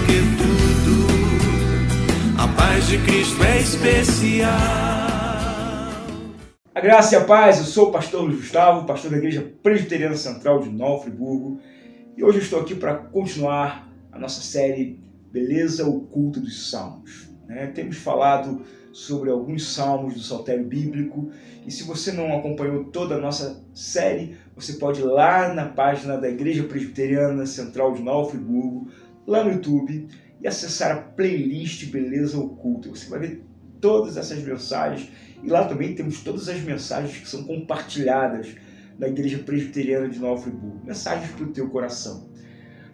que tudo, a paz de Cristo é especial. A graça e a paz, eu sou o pastor Luiz Gustavo, pastor da Igreja Presbiteriana Central de Nova Friburgo, e hoje eu estou aqui para continuar a nossa série Beleza Oculta dos Salmos. Temos falado sobre alguns salmos do Saltério Bíblico, e se você não acompanhou toda a nossa série, você pode ir lá na página da Igreja Presbiteriana Central de Nova Friburgo, lá no YouTube, e acessar a playlist Beleza Oculta. Você vai ver todas essas mensagens, e lá também temos todas as mensagens que são compartilhadas na Igreja Presbiteriana de Nova Friburgo, mensagens para o teu coração.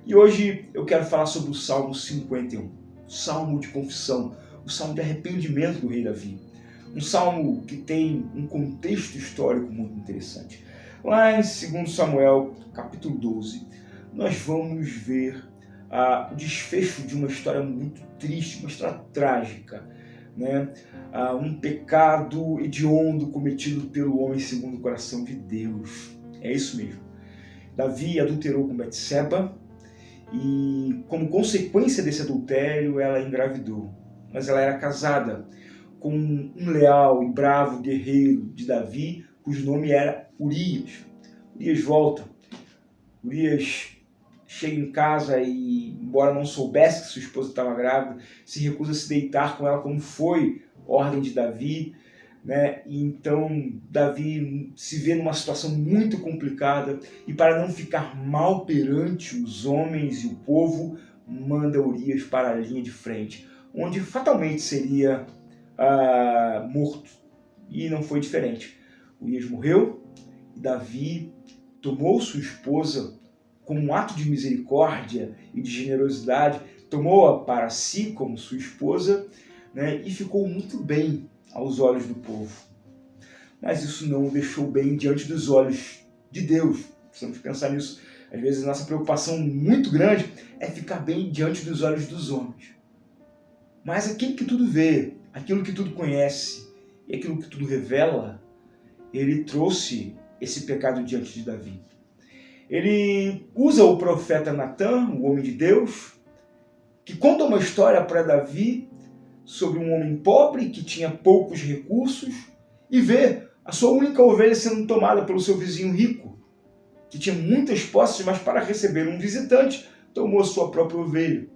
E hoje eu quero falar sobre o Salmo 51, o Salmo de confissão, o Salmo de arrependimento do rei Davi. Um salmo que tem um contexto histórico muito interessante. Lá em 2 Samuel, capítulo 12, nós vamos ver o desfecho de uma história muito triste, uma história trágica, um pecado hediondo cometido pelo homem segundo o coração de Deus. É isso mesmo. Davi adulterou com Betseba e, como consequência desse adultério, ela engravidou. Mas ela era casada com um leal e bravo guerreiro de Davi, cujo nome era Urias. Urias volta. Urias chega em casa e, embora não soubesse que sua esposa estava grávida, se recusa a se deitar com ela, como foi ordem de Davi. E então Davi se vê numa situação muito complicada e, para não ficar mal perante os homens e o povo, manda Urias para a linha de frente, onde fatalmente seria morto. E não foi diferente. Urias morreu e Davi tomou sua esposa como um ato de misericórdia e de generosidade, tomou-a para si como sua esposa, e ficou muito bem aos olhos do povo. Mas isso não o deixou bem diante dos olhos de Deus. Precisamos pensar nisso. Às vezes a nossa preocupação muito grande é ficar bem diante dos olhos dos homens. Mas aquele que tudo vê, aquilo que tudo conhece e aquilo que tudo revela, ele trouxe esse pecado diante de Davi. Ele usa o profeta Natan, o homem de Deus, que conta uma história para Davi sobre um homem pobre que tinha poucos recursos e vê a sua única ovelha sendo tomada pelo seu vizinho rico, que tinha muitas posses, mas para receber um visitante, tomou a sua própria ovelha.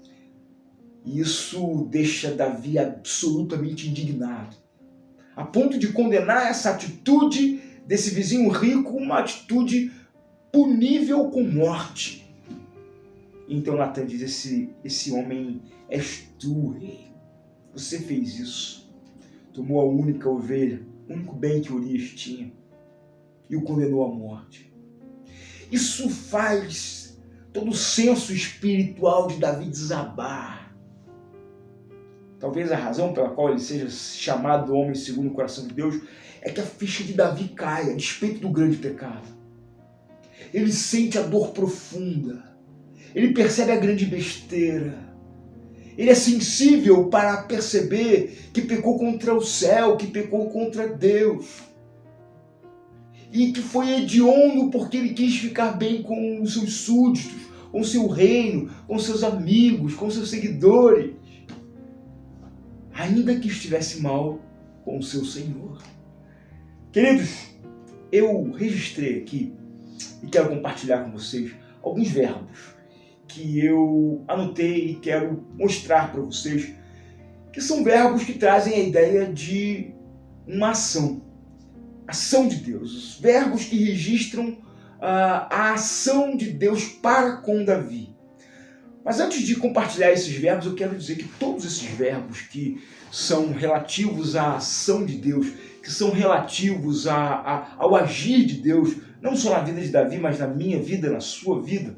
Isso deixa Davi absolutamente indignado, a ponto de condenar essa atitude desse vizinho rico, uma atitude punível com morte. Então Natan diz: esse homem és tu, rei. Você fez isso. Tomou a única ovelha, o único bem que Urias tinha, e o condenou à morte. Isso faz todo o senso espiritual de Davi desabar. Talvez a razão pela qual ele seja chamado homem segundo o coração de Deus é que a ficha de Davi cai a despeito do grande pecado. Ele sente a dor profunda. Ele percebe a grande besteira. Ele é sensível para perceber que pecou contra o céu, que pecou contra Deus. E que foi hediondo porque ele quis ficar bem com os seus súditos, com o seu reino, com seus amigos, com seus seguidores, ainda que estivesse mal com o seu Senhor. Queridos, eu registrei aqui e quero compartilhar com vocês alguns verbos que eu anotei e quero mostrar para vocês, que são verbos que trazem a ideia de uma ação de Deus, os verbos que registram a ação de Deus para com Davi. Mas antes de compartilhar esses verbos, eu quero dizer que todos esses verbos que são relativos à ação de Deus, que são relativos ao agir de Deus, não só na vida de Davi, mas na minha vida, na sua vida,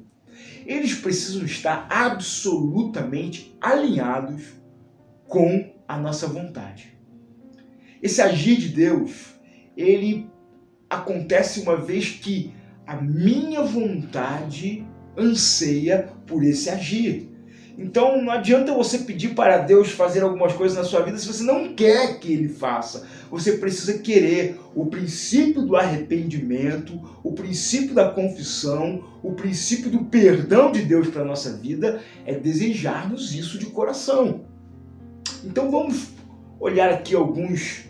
eles precisam estar absolutamente alinhados com a nossa vontade. Esse agir de Deus, ele acontece uma vez que a minha vontade anseia por esse agir. Então não adianta você pedir para Deus fazer algumas coisas na sua vida se você não quer que Ele faça. Você precisa querer. O princípio do arrependimento, o princípio da confissão, o princípio do perdão de Deus para a nossa vida é desejarmos isso de coração. Então vamos olhar aqui alguns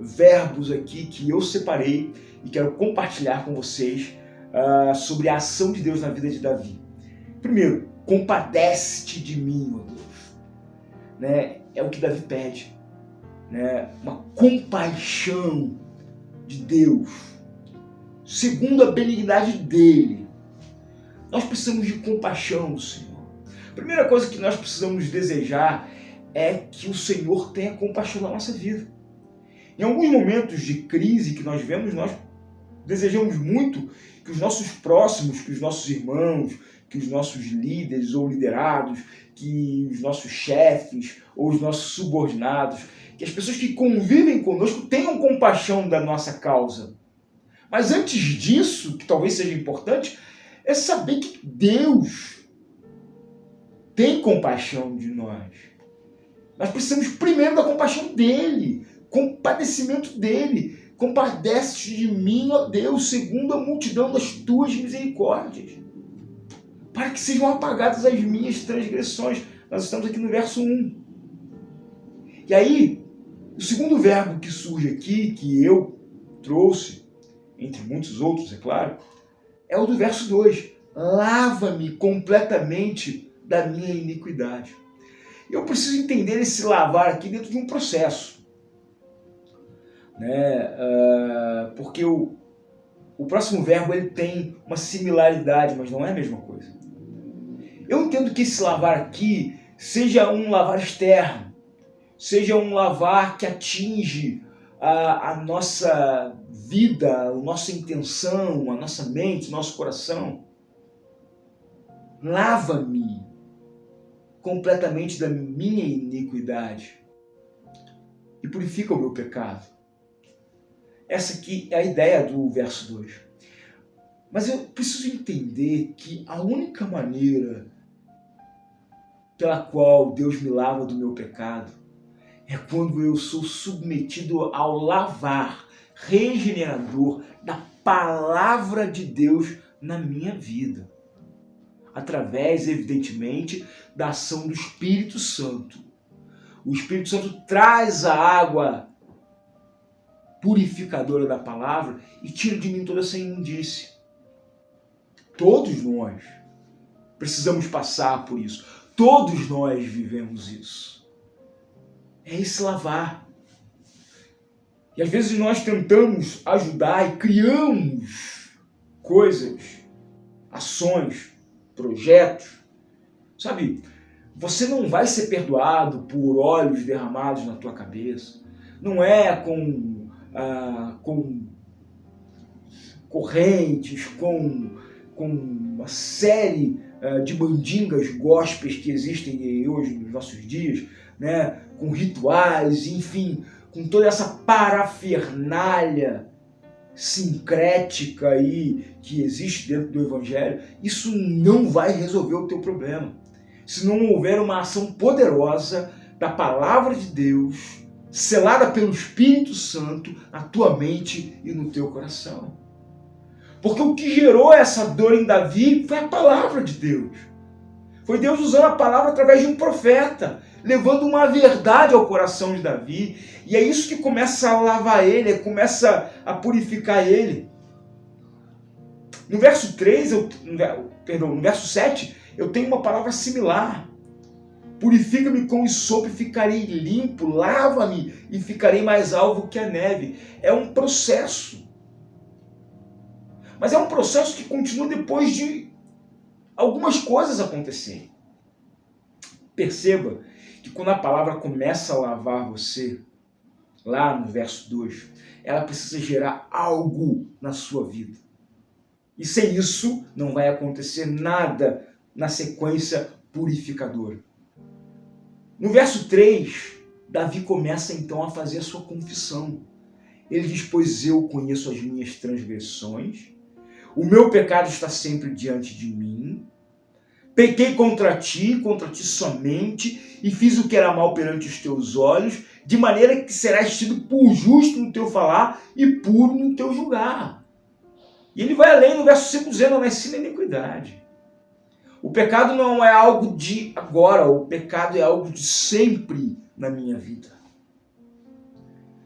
verbos aqui que eu separei e quero compartilhar com vocês sobre a ação de Deus na vida de Davi. Primeiro, compadece-te de mim, ó Deus. Né? É o que Davi pede. Né? Uma compaixão de Deus. Segundo a benignidade dele. Nós precisamos de compaixão do Senhor. A primeira coisa que nós precisamos desejar é que o Senhor tenha compaixão na nossa vida. Em alguns momentos de crise que nós vemos, nós desejamos muito que os nossos próximos, que os nossos irmãos, que os nossos líderes ou liderados, que os nossos chefes ou os nossos subordinados, que as pessoas que convivem conosco tenham compaixão da nossa causa. Mas antes disso, que talvez seja importante, é saber que Deus tem compaixão de nós. Nós precisamos primeiro da compaixão dele, compadecimento dele. Compadece de mim, ó Deus, segundo a multidão das tuas misericórdias, para que sejam apagadas as minhas transgressões. Nós estamos aqui no verso 1. E aí, o segundo verbo que surge aqui, que eu trouxe, entre muitos outros, é claro, é o do verso 2. Lava-me completamente da minha iniquidade. Eu preciso entender esse lavar aqui dentro de um processo. Né? Porque o próximo verbo ele tem uma similaridade, mas não é a mesma coisa. Eu entendo que esse lavar aqui seja um lavar externo, seja um lavar que atinge a nossa vida, a nossa intenção, a nossa mente, o nosso coração. Lava-me completamente da minha iniquidade e purifica o meu pecado. Essa aqui é a ideia do verso 2. Mas eu preciso entender que a única maneira pela qual Deus me lava do meu pecado é quando eu sou submetido ao lavar regenerador da palavra de Deus na minha vida. Através, evidentemente, da ação do Espírito Santo. O Espírito Santo traz a água purificadora da palavra e tira de mim toda essa imundície. Todos nós precisamos passar por isso. Todos nós vivemos isso. É esse lavar. E às vezes nós tentamos ajudar e criamos coisas, ações, projetos. Sabe, você não vai ser perdoado por óleos derramados na tua cabeça. Não é com correntes, com uma série de mandingas gospels que existem hoje nos nossos dias, né? Com rituais, enfim, com toda essa parafernália sincrética aí que existe dentro do Evangelho. Isso não vai resolver o teu problema. Se não houver uma ação poderosa da palavra de Deus, selada pelo Espírito Santo na tua mente e no teu coração. Porque o que gerou essa dor em Davi foi a palavra de Deus. Foi Deus usando a palavra através de um profeta, levando uma verdade ao coração de Davi. E é isso que começa a lavar ele, começa a purificar ele. No verso 3, no verso 7, eu tenho uma palavra similar. Purifica-me com hisopo e ficarei limpo, lava-me e ficarei mais alvo que a neve. É um processo. Mas é um processo que continua depois de algumas coisas acontecerem. Perceba que quando a palavra começa a lavar você, lá no verso 2, ela precisa gerar algo na sua vida. E sem isso não vai acontecer nada na sequência purificadora. No verso 3, Davi começa então a fazer a sua confissão. Ele diz: pois eu conheço as minhas transgressões, o meu pecado está sempre diante de mim, Pequei contra ti somente, e fiz o que era mal perante os teus olhos, de maneira que serás tido por justo no teu falar e puro no teu julgar. E ele vai além no verso 5 dizendo, não nasci na iniquidade. O pecado não é algo de agora, o pecado é algo de sempre na minha vida.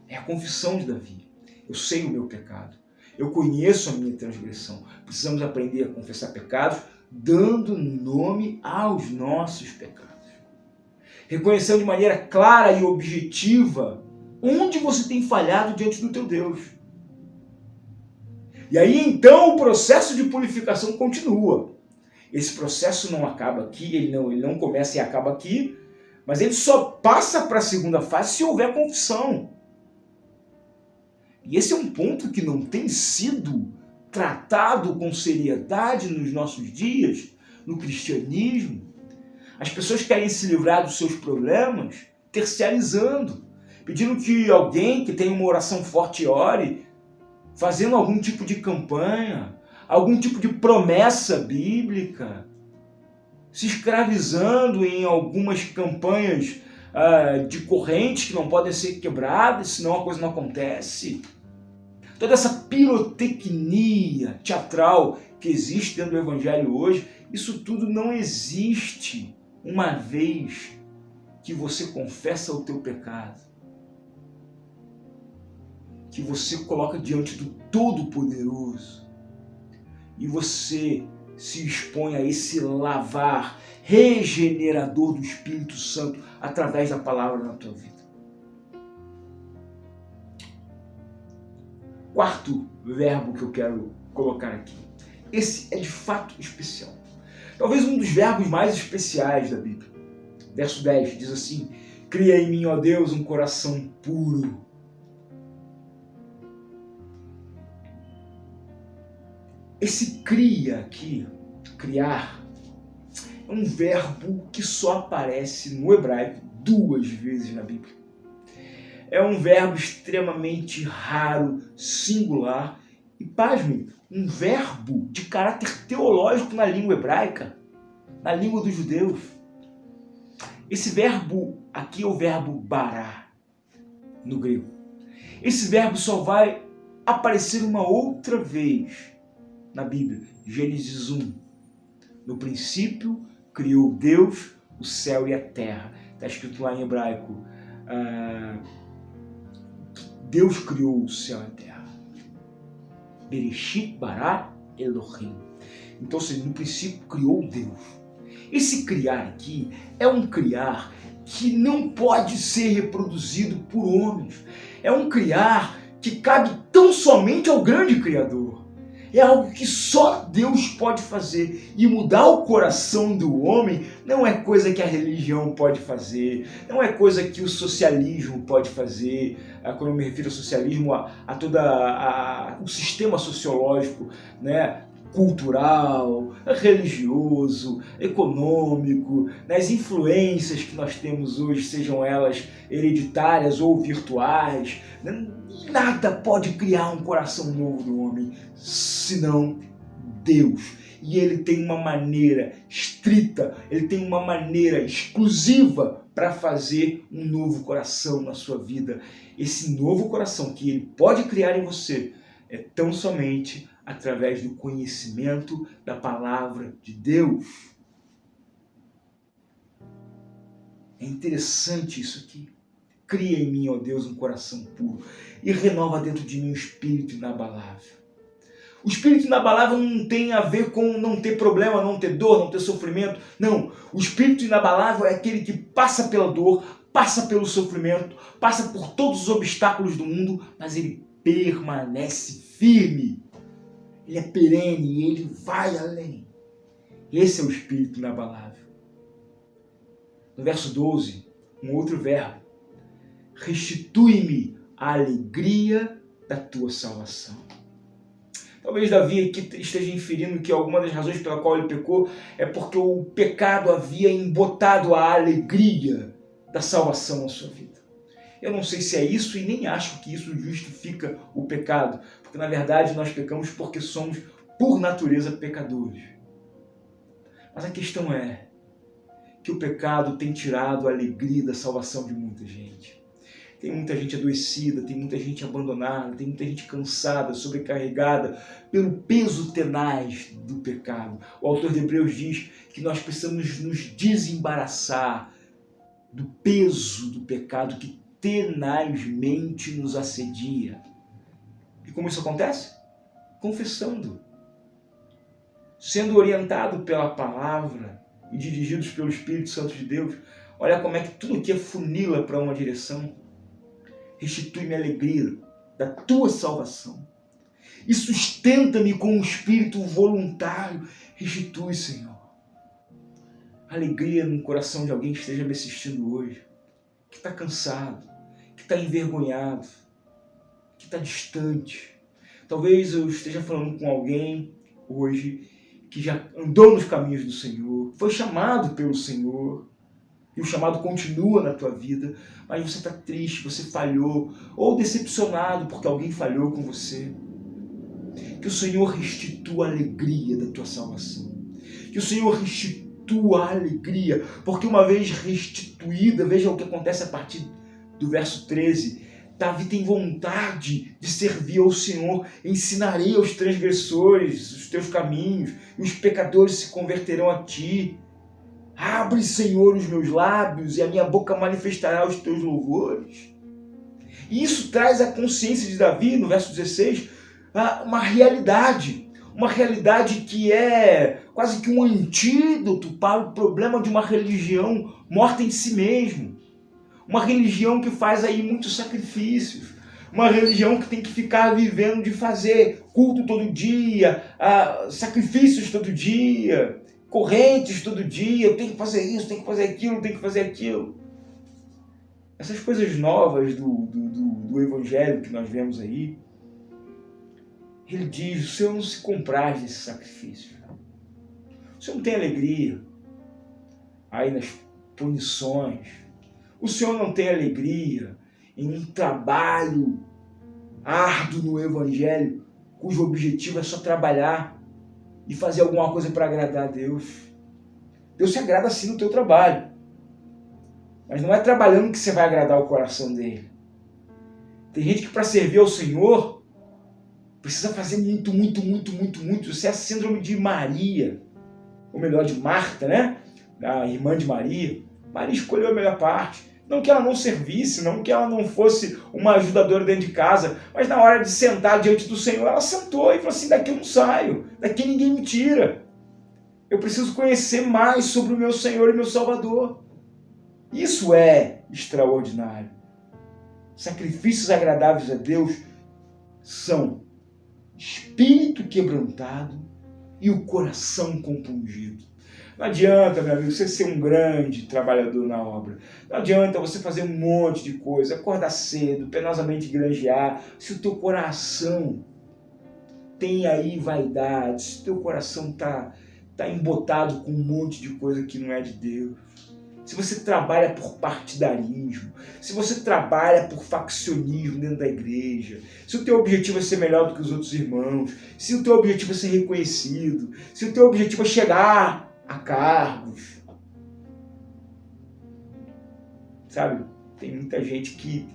É a confissão de Davi. Eu sei o meu pecado. Eu conheço a minha transgressão. Precisamos aprender a confessar pecados, dando nome aos nossos pecados. Reconhecendo de maneira clara e objetiva onde você tem falhado diante do teu Deus. E aí então o processo de purificação continua. Esse processo não acaba aqui, ele não começa e acaba aqui, mas ele só passa para a segunda fase se houver confissão. E esse é um ponto que não tem sido tratado com seriedade nos nossos dias, no cristianismo. As pessoas querem se livrar dos seus problemas terciarizando, pedindo que alguém que tenha uma oração forte ore, fazendo algum tipo de campanha, algum tipo de promessa bíblica, se escravizando em algumas campanhas de correntes que não podem ser quebradas, senão a coisa não acontece. Toda essa pirotecnia teatral que existe dentro do evangelho hoje, isso tudo não existe uma vez que você confessa o teu pecado, que você coloca diante do Todo-Poderoso e você se expõe a esse lavar regenerador do Espírito Santo através da palavra na tua vida. Quarto verbo que eu quero colocar aqui. Esse é de fato especial. Talvez um dos verbos mais especiais da Bíblia. Verso 10 diz assim: cria em mim, ó Deus, um coração puro. Esse cria aqui, criar, é um verbo que só aparece no hebraico 2 vezes na Bíblia. É um verbo extremamente raro, singular e, pasmem, um verbo de caráter teológico na língua hebraica, na língua dos judeus. Esse verbo aqui é o verbo bará, no grego. Esse verbo só vai aparecer uma outra vez na Bíblia, Gênesis 1. No princípio criou Deus o céu e a terra. Está escrito lá em hebraico, Deus criou o céu e a terra. Bereshit bara Elohim. Então, no princípio criou Deus. Esse criar aqui é um criar que não pode ser reproduzido por homens. É um criar que cabe tão somente ao grande Criador. É algo que só Deus pode fazer. E mudar o coração do homem não é coisa que a religião pode fazer, não é coisa que o socialismo pode fazer. Quando eu me refiro ao socialismo, a todo o sistema sociológico, né? Cultural, religioso, econômico, as influências que nós temos hoje, sejam elas hereditárias ou virtuais, nada pode criar um coração novo do homem, senão Deus. E Ele tem uma maneira estrita, Ele tem uma maneira exclusiva para fazer um novo coração na sua vida. Esse novo coração que Ele pode criar em você é tão somente através do conhecimento da palavra de Deus. É interessante isso aqui. Cria em mim, ó Deus, um coração puro e renova dentro de mim um espírito inabalável. O espírito inabalável não tem a ver com não ter problema, não ter dor, não ter sofrimento. Não, o espírito inabalável é aquele que passa pela dor, passa pelo sofrimento, passa por todos os obstáculos do mundo, mas ele permanece firme. Ele é perene e ele vai além. Esse é o espírito inabalável. No verso 12, um outro verbo. Restitui-me a alegria da tua salvação. Talvez Davi aqui esteja inferindo que alguma das razões pela qual ele pecou é porque o pecado havia embotado a alegria da salvação na sua vida. Eu não sei se é isso e nem acho que isso justifica o pecado, porque na verdade nós pecamos porque somos por natureza pecadores. Mas a questão é que o pecado tem tirado a alegria da salvação de muita gente. Tem muita gente adoecida, tem muita gente abandonada, tem muita gente cansada, sobrecarregada pelo peso tenaz do pecado. O autor de Hebreus diz que nós precisamos nos desembaraçar do peso do pecado que tenazmente nos assedia. E como isso acontece? Confessando. Sendo orientado pela palavra e dirigidos pelo Espírito Santo de Deus. Olha como é que tudo aqui afunila para uma direção. Restitui-me a alegria da tua salvação. E sustenta-me com um espírito voluntário. Restitui, Senhor. Alegria no coração de alguém que esteja me assistindo hoje. Que está cansado. Que está envergonhado. Que está distante. Talvez eu esteja falando com alguém hoje que já andou nos caminhos do Senhor. Foi chamado pelo Senhor. E o chamado continua na tua vida, mas você está triste, você falhou, ou decepcionado porque alguém falhou com você. Que o Senhor restitua a alegria da tua salvação. Que o Senhor restitua a alegria, porque uma vez restituída, veja o que acontece a partir do verso 13. Davi tem vontade de servir ao Senhor. Ensinarei aos transgressores os teus caminhos, e os pecadores se converterão a ti. Abre, Senhor, os meus lábios e a minha boca manifestará os teus louvores. E isso traz à consciência de Davi, no verso 16, uma realidade que é quase que um antídoto para o problema de uma religião morta em si mesmo. Uma religião que faz aí muitos sacrifícios. Uma religião que tem que ficar vivendo de fazer culto todo dia, sacrifícios todo dia, correntes todo dia, eu tenho que fazer isso, tenho que fazer aquilo, tenho que fazer aquilo. Essas coisas novas do Evangelho que nós vemos aí, ele diz, o Senhor não se compraz desse sacrifício. O Senhor não tem alegria aí nas punições. O Senhor não tem alegria em um trabalho árduo no Evangelho, cujo objetivo é só trabalhar e fazer alguma coisa para agradar a Deus. Deus se agrada sim no teu trabalho. Mas não é trabalhando que você vai agradar o coração dele. Tem gente que para servir ao Senhor precisa fazer muito. Isso é a síndrome de Maria. Ou melhor, de Marta, né? A irmã de Maria. Maria escolheu a melhor parte. Não que ela não servisse, não que ela não fosse uma ajudadora dentro de casa, mas na hora de sentar diante do Senhor, ela sentou e falou assim, daqui eu não saio, daqui ninguém me tira. Eu preciso conhecer mais sobre o meu Senhor e meu Salvador. Isso é extraordinário. Sacrifícios agradáveis a Deus são espírito quebrantado e o coração compungido. Não adianta, meu amigo, você ser um grande trabalhador na obra. Não adianta você fazer um monte de coisa, acordar cedo, penosamente granjear, se o teu coração tem aí vaidade, se o teu coração está embotado com um monte de coisa que não é de Deus. Se você trabalha por partidarismo, se você trabalha por faccionismo dentro da igreja, se o teu objetivo é ser melhor do que os outros irmãos, se o teu objetivo é ser reconhecido, se o teu objetivo é chegar a cargos. Sabe, tem muita gente que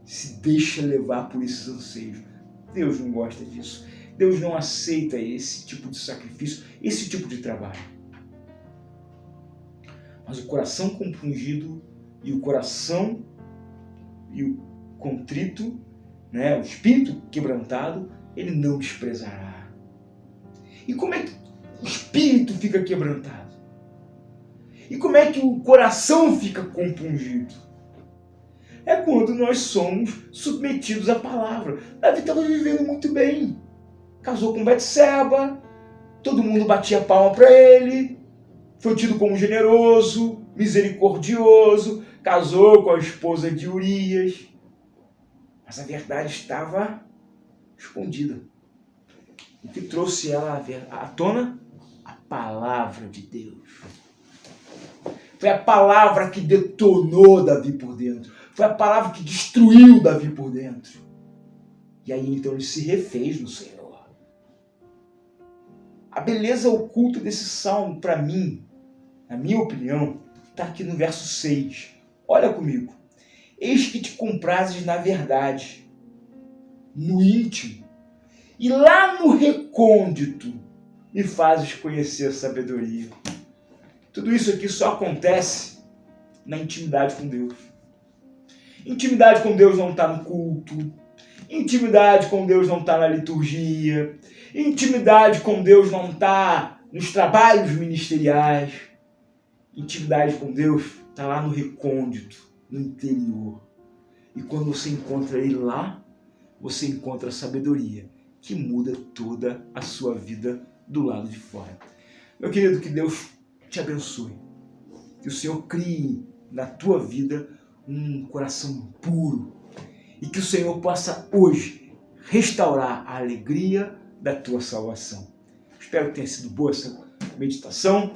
se deixa levar por esses anseios. Deus não gosta disso. Deus não aceita esse tipo de sacrifício, esse tipo de trabalho. Mas o coração compungido e o coração e o contrito, né, o espírito quebrantado, ele não desprezará. E como é que o espírito fica quebrantado? E como é que o coração fica compungido? É quando nós somos submetidos à palavra. Davi estava vivendo muito bem. Casou com Betseba, todo mundo batia palma para ele, foi tido como generoso, misericordioso, casou com a esposa de Urias. Mas a verdade estava escondida. O que trouxe ela à tona? A palavra de Deus. Foi a palavra que detonou Davi por dentro. Foi a palavra que destruiu Davi por dentro. E aí então ele se refez no Senhor. A beleza oculta desse salmo, para mim, na minha opinião, está aqui no verso 6. Olha comigo. Eis que te comprases na verdade, no íntimo, e lá no recôndito me fazes conhecer a sabedoria. Tudo isso aqui só acontece na intimidade com Deus. Intimidade com Deus não está no culto. Intimidade com Deus não está na liturgia. Intimidade com Deus não está nos trabalhos ministeriais. Intimidade com Deus está lá no recôndito, no interior. E quando você encontra Ele lá, você encontra a sabedoria que muda toda a sua vida do lado de fora. Meu querido, que Deus te abençoe. Que o Senhor crie na tua vida um coração puro. E que o Senhor possa hoje restaurar a alegria da tua salvação. Espero que tenha sido boa essa meditação.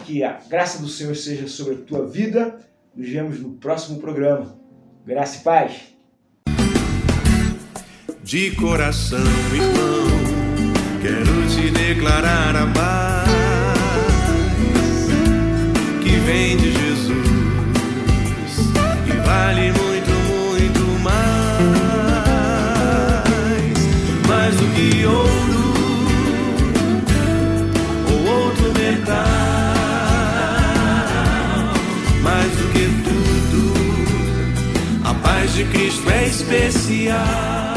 Que a graça do Senhor seja sobre a tua vida. Nos vemos no próximo programa. Graça e paz. De coração, irmão, quero te declarar a paz que vem de Jesus e vale muito, muito mais do que ouro ou outro metal, mais do que tudo, a paz de Cristo é especial.